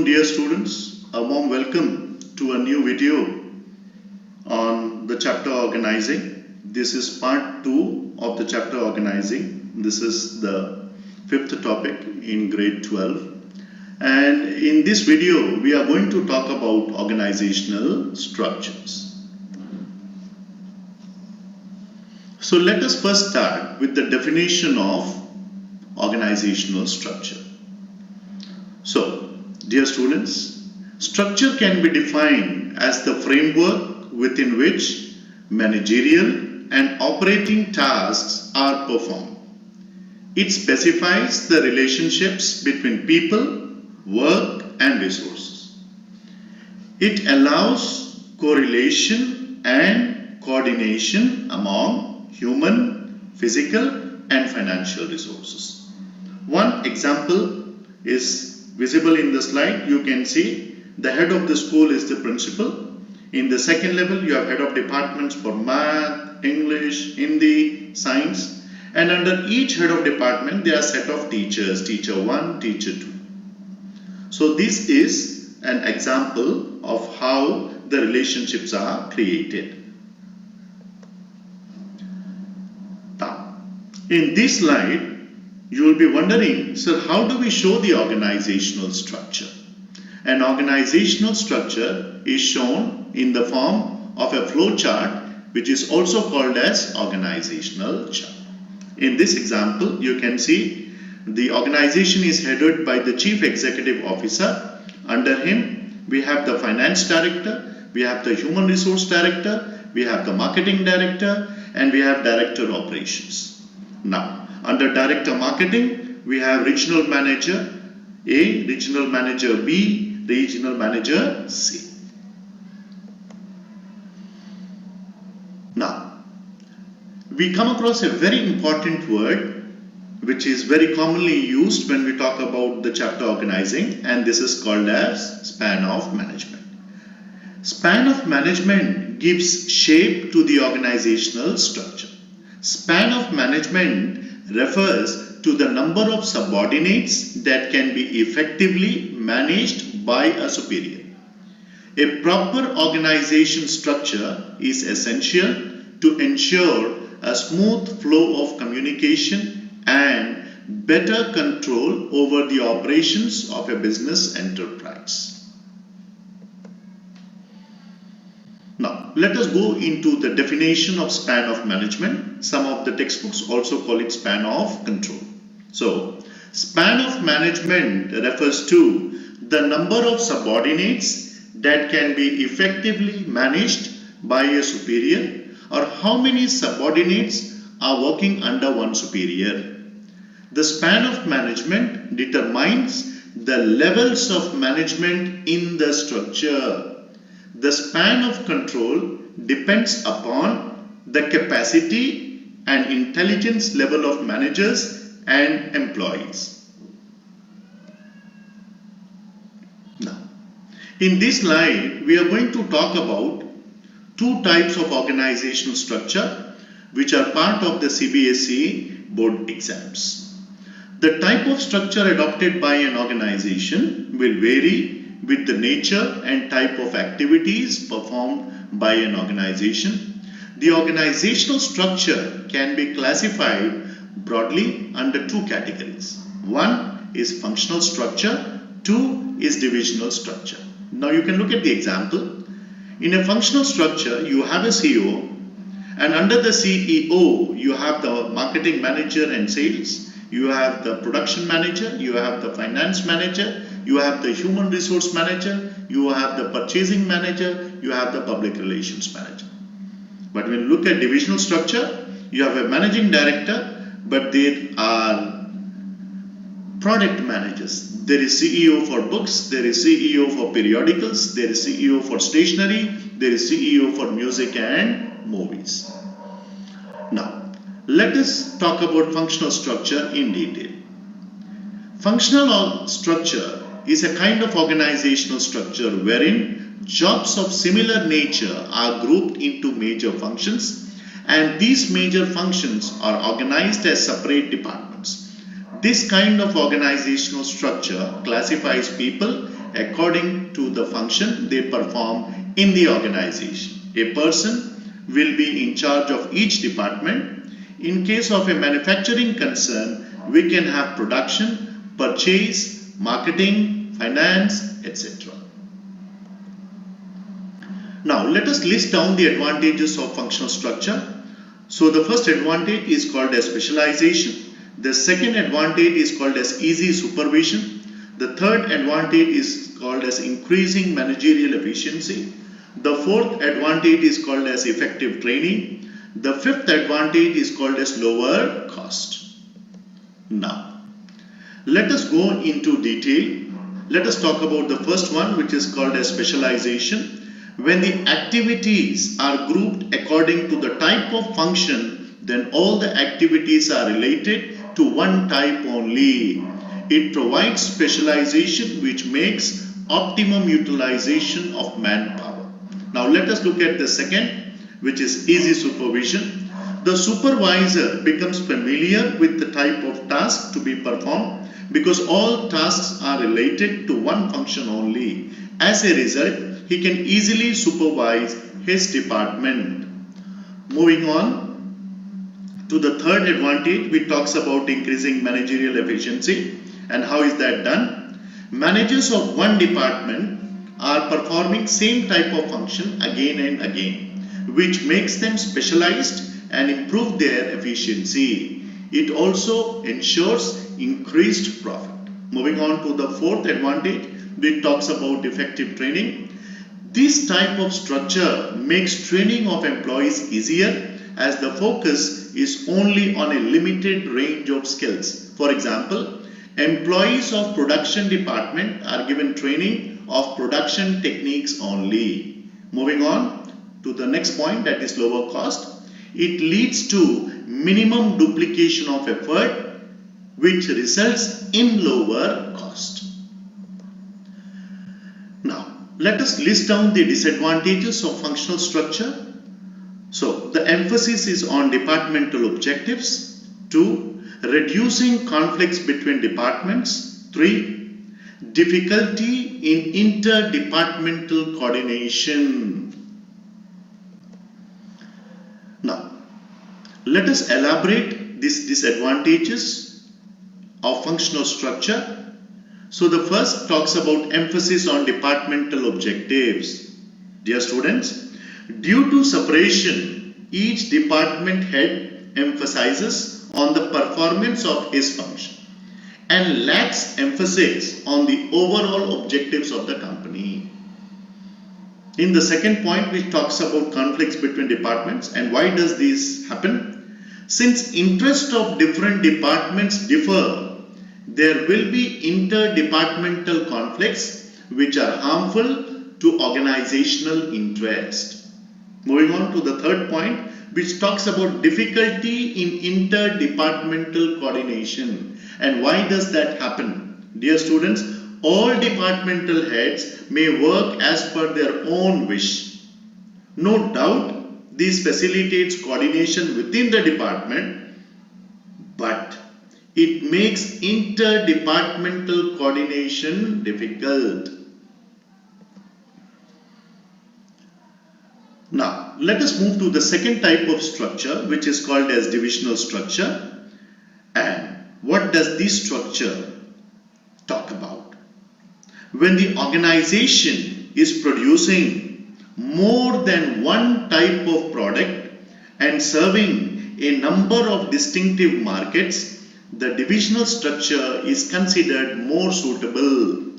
afternoon, dear students. A warm welcome to a new video on the chapter organizing. This is part 2 of the chapter organizing. This is the fifth topic in grade 12. And in this video, we are going to talk about organizational structures. So let us first start with the definition of organizational structure. So, dear students, structure can be defined as the framework within which managerial and operating tasks are performed. It specifies the relationships between people, work, and resources. It allows correlation and coordination among human, physical, and financial resources. One example is visible in the slide. You can see the head of the school is the principal. In the second level, you have head of departments for math, English, Hindi, science, and under each head of department there are a set of teachers, teacher 1, teacher 2. So this is an example of how the relationships are created. Now, in this slide, you will be wondering, sir, how do we show the organizational structure? An organizational structure is shown in the form of a flow chart, which is also called as organizational chart. In this example, you can see the organization is headed by the Chief Executive Officer. Under him, we have the Finance Director, we have the Human Resource Director, we have the Marketing Director, and we have Director Operations. Now, under Director Marketing, we have Regional Manager A, Regional Manager B, Regional Manager C. Now, we come across a very important word which is very commonly used when we talk about the chapter organizing, and this is called as span of management. Span of management gives shape to the organizational structure. Span of management refers to the number of subordinates that can be effectively managed by a superior. A proper organization structure is essential to ensure a smooth flow of communication and better control over the operations of a business enterprise. Now, let us go into the definition of span of management. Some of the textbooks also call it span of control. So, span of management refers to the number of subordinates that can be effectively managed by a superior, or how many subordinates are working under one superior. The span of management determines the levels of management in the structure. The span of control depends upon the capacity and intelligence level of managers and employees. Now, in this slide, we are going to talk about two types of organizational structure which are part of the CBSE board exams. The type of structure adopted by an organization will vary with the nature and type of activities performed by an organization. The organizational structure can be classified broadly under two categories. One is functional structure, two is divisional structure. Now you can look at the example. In a functional structure, you have a CEO, and under the CEO, you have the marketing manager and sales, you have the production manager, you have the finance manager, you have the human resource manager, you have the purchasing manager, you have the public relations manager. But when you look at divisional structure, you have a managing director, but there are product managers. There is CEO for books, there is CEO for periodicals, there is CEO for stationery, there is CEO for music and movies. Now, let us talk about functional structure in detail. Functional structure is a kind of organizational structure wherein jobs of similar nature are grouped into major functions, and these major functions are organized as separate departments. This kind of organizational structure classifies people according to the function they perform in the organization. A person will be in charge of each department. In case of a manufacturing concern, we can have production, purchase, marketing, finance, etc. Now let us list down the advantages of functional structure. So the first advantage is called as specialization. The second advantage is called as easy supervision. The third advantage is called as increasing managerial efficiency. The fourth advantage is called as effective training. The fifth advantage is called as lower cost. Now, let us go into detail. Let us talk about the first one, which is called as specialization. When the activities are grouped according to the type of function, then all the activities are related to one type only. It provides specialization which makes optimum utilization of manpower. Now let us look at the second, which is easy supervision. The supervisor becomes familiar with the type of task to be performed because all tasks are related to one function only. As a result, he can easily supervise his department. Moving on to the third advantage, which talks about increasing managerial efficiency. And how is that done? Managers of one department are performing same type of function again and again, which makes them specialized and improve their efficiency. It also ensures increased profit. Moving on to the fourth advantage, which talks about effective training. This type of structure makes training of employees easier as the focus is only on a limited range of skills. For example, employees of production department are given training of production techniques only. Moving on to the next point, that is lower cost. It leads to minimum duplication of effort, which results in lower cost. Now, let us list down the disadvantages of functional structure. So, the emphasis is on departmental objectives. 2. Reducing conflicts between departments. 3. Difficulty in interdepartmental coordination. Now, let us elaborate these disadvantages of functional structure. So the first talks about emphasis on departmental objectives. Dear students, due to separation, each department head emphasizes on the performance of his function and lacks emphasis on the overall objectives of the company. In the second point, which talks about conflicts between departments, and why does this happen? Since interests of different departments differ, there will be interdepartmental conflicts which are harmful to organizational interest. Moving on to the third point, which talks about difficulty in interdepartmental coordination. And why does that happen? Dear students, all departmental heads may work as per their own wish. No doubt, this facilitates coordination within the department, but it makes interdepartmental coordination difficult. Now, let us move to the second type of structure, which is called as divisional structure. And what does this structure talk about? When the organization is producing more than one type of product and serving a number of distinctive markets, the divisional structure is considered more suitable.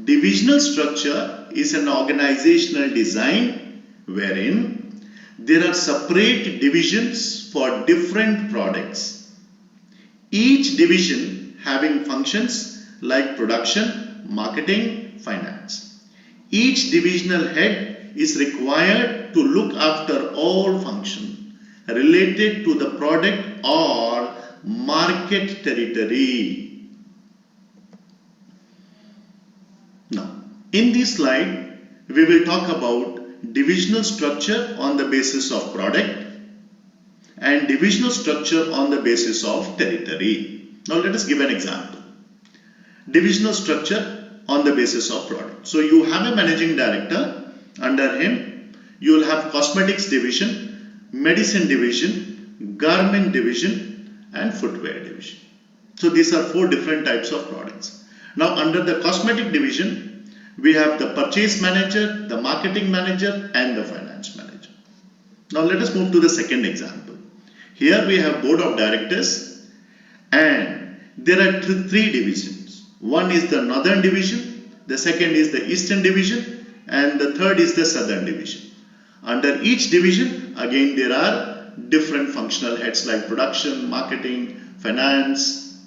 Divisional structure is an organizational design wherein there are separate divisions for different products. Each division having functions like production, marketing, finance. Each divisional head is required to look after all functions related to the product or market territory. Now, in this slide, we will talk about divisional structure on the basis of product and divisional structure on the basis of territory. Now, let us give an example. Divisional structure, on the basis of product. So you have a managing director, under him you will have cosmetics division, medicine division, garment division and footwear division. So these are 4 different types of products. Now under the cosmetic division, we have the purchase manager, the marketing manager and the finance manager. Now let us move to the second example. Here we have board of directors and there are 3 divisions. One is the northern division, the second is the eastern division and the third is the southern division. Under each division again there are different functional heads like production, marketing, finance.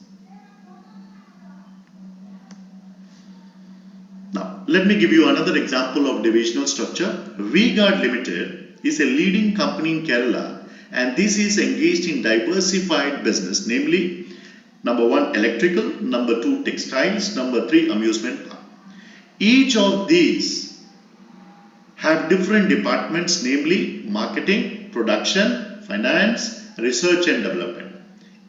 Now let me give you another example of divisional structure. V-Guard Limited is a leading company in Kerala and this is engaged in diversified business, namely number 1 electrical, number 2 textiles, number 3 amusement park. Each of these have different departments, namely marketing, production, finance, research and development.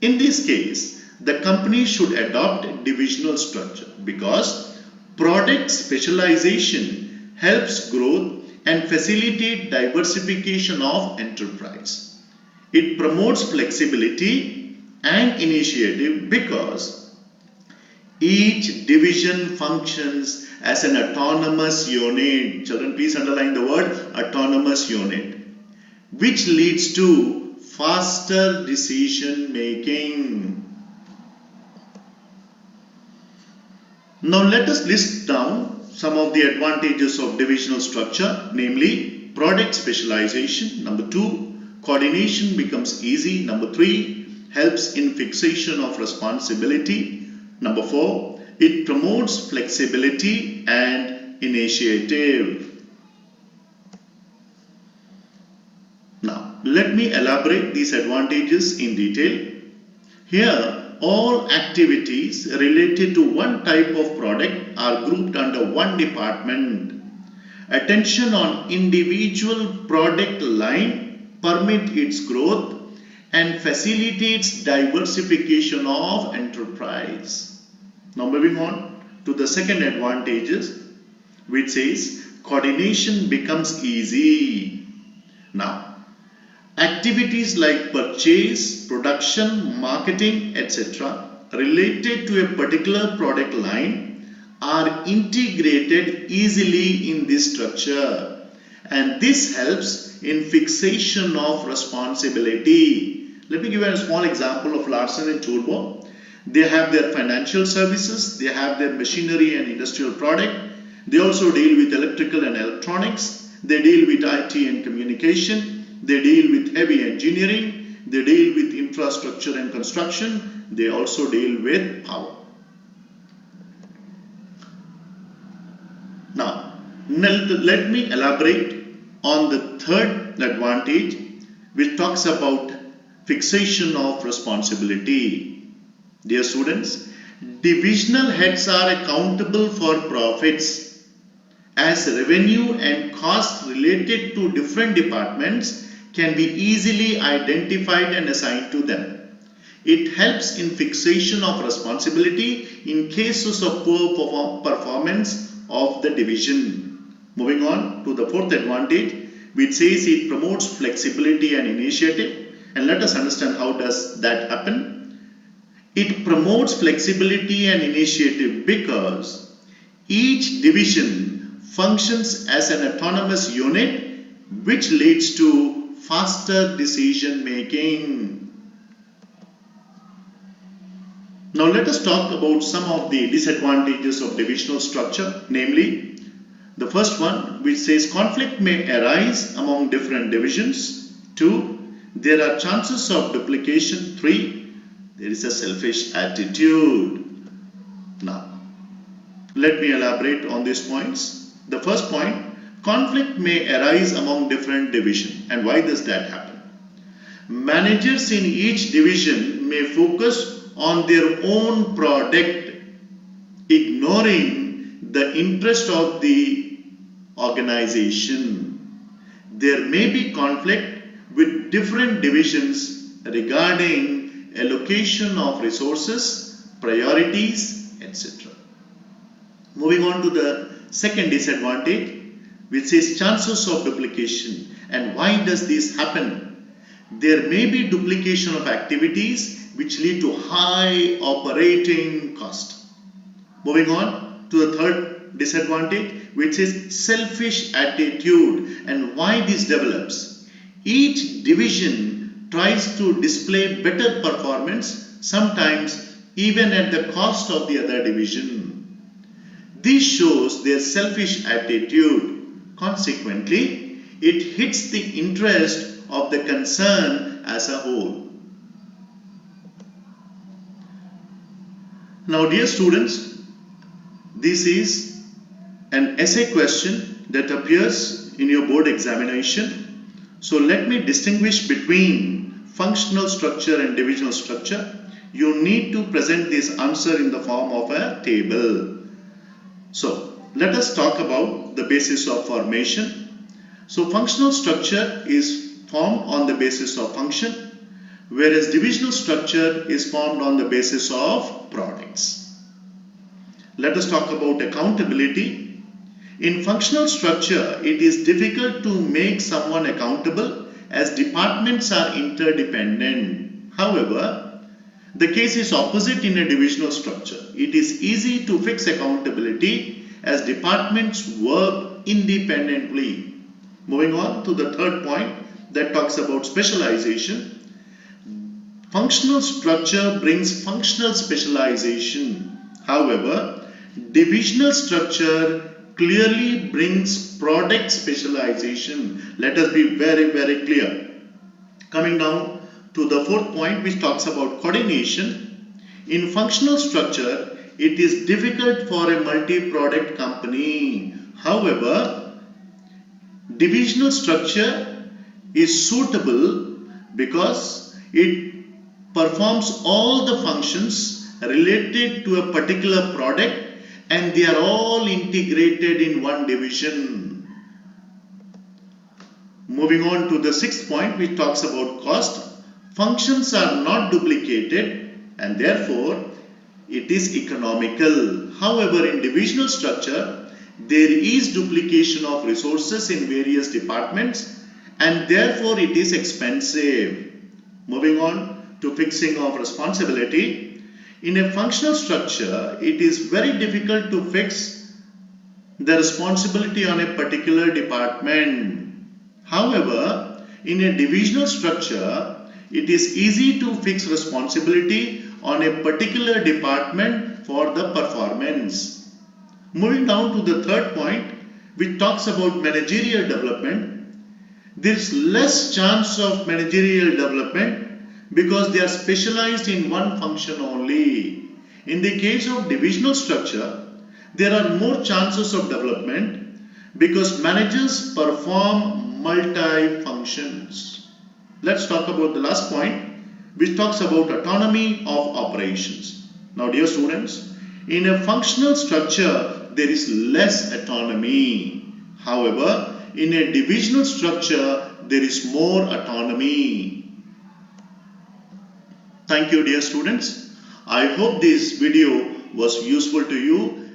In this case, the company should adopt divisional structure because product specialization helps growth and facilitate diversification of enterprise. It promotes flexibility and initiative because each division functions as an autonomous unit. Children, please underline the word autonomous unit, which leads to faster decision making. Now let us list down some of the advantages of divisional structure, namely product specialization. Number 2, coordination becomes easy. Number 3, helps in fixation of responsibility. Number 4, it promotes flexibility and initiative. Now, let me elaborate these advantages in detail. Here, all activities related to one type of product are grouped under one department. Attention on individual product line permits its growth and facilitates diversification of enterprise. Now moving on to the second advantages, which says coordination becomes easy. Now, activities like purchase, production, marketing, etc. related to a particular product line are integrated easily in this structure, and this helps in fixation of responsibility. Let me give you a small example of Larsen and Toolbo. They have their financial services, they have their machinery and industrial product, they also deal with electrical and electronics, they deal with IT and communication, they deal with heavy engineering, they deal with infrastructure and construction, they also deal with power. Now, let me elaborate on the third advantage, which talks about fixation of responsibility. Dear students, divisional heads are accountable for profits as revenue and costs related to different departments can be easily identified and assigned to them. It helps in fixation of responsibility in cases of poor performance of the division. Moving on to the fourth advantage, which says it promotes flexibility and initiative. And let us understand how does that happen. It promotes flexibility and initiative because each division functions as an autonomous unit, which leads to faster decision making. Now let us talk about some of the disadvantages of divisional structure, namely the first one, which says conflict may arise among different divisions. 2, there are chances of duplication. 3, there is a selfish attitude. Now, let me elaborate on these points. The first point, conflict may arise among different divisions. And why does that happen? Managers in each division may focus on their own product, ignoring the interest of the organization. There may be conflict with different divisions regarding allocation of resources, priorities, etc. Moving on to the second disadvantage, which is chances of duplication. And why does this happen? There may be duplication of activities which lead to high operating cost. Moving on to the third disadvantage, which is selfish attitude, and why this develops. Each division tries to display better performance, sometimes even at the cost of the other division. This shows their selfish attitude. Consequently, it hits the interest of the concern as a whole. Now, dear students, this is an essay question that appears in your board examination. So let me distinguish between functional structure and divisional structure. You need to present this answer in the form of a table. So let us talk about the basis of formation. So functional structure is formed on the basis of function, whereas divisional structure is formed on the basis of products. Let us talk about accountability. In functional structure, it is difficult to make someone accountable as departments are interdependent. However, the case is opposite in a divisional structure. It is easy to fix accountability as departments work independently. Moving on to the third point that talks about specialization. Functional structure brings functional specialization. However, divisional structure clearly brings product specialization. Let us be very, very clear. Coming down to the fourth point, which talks about coordination. In functional structure, it is difficult for a multi-product company. However, divisional structure is suitable because it performs all the functions related to a particular product and they are all integrated in one division. Moving on to the sixth point, which talks about cost. Functions are not duplicated and therefore it is economical. However, in divisional structure, there is duplication of resources in various departments and therefore it is expensive. Moving on to fixing of responsibility. In a functional structure, it is very difficult to fix the responsibility on a particular department. However, in a divisional structure, it is easy to fix responsibility on a particular department for the performance. Moving down to the third point, which talks about managerial development. There is less chance of managerial development because they are specialized in one function only. In the case of divisional structure, there are more chances of development because managers perform multi-functions. Let's talk about the last point, which talks about autonomy of operations. Now, dear students, in a functional structure, there is less autonomy. However, in a divisional structure, there is more autonomy. Thank you, dear students. I hope this video was useful to you.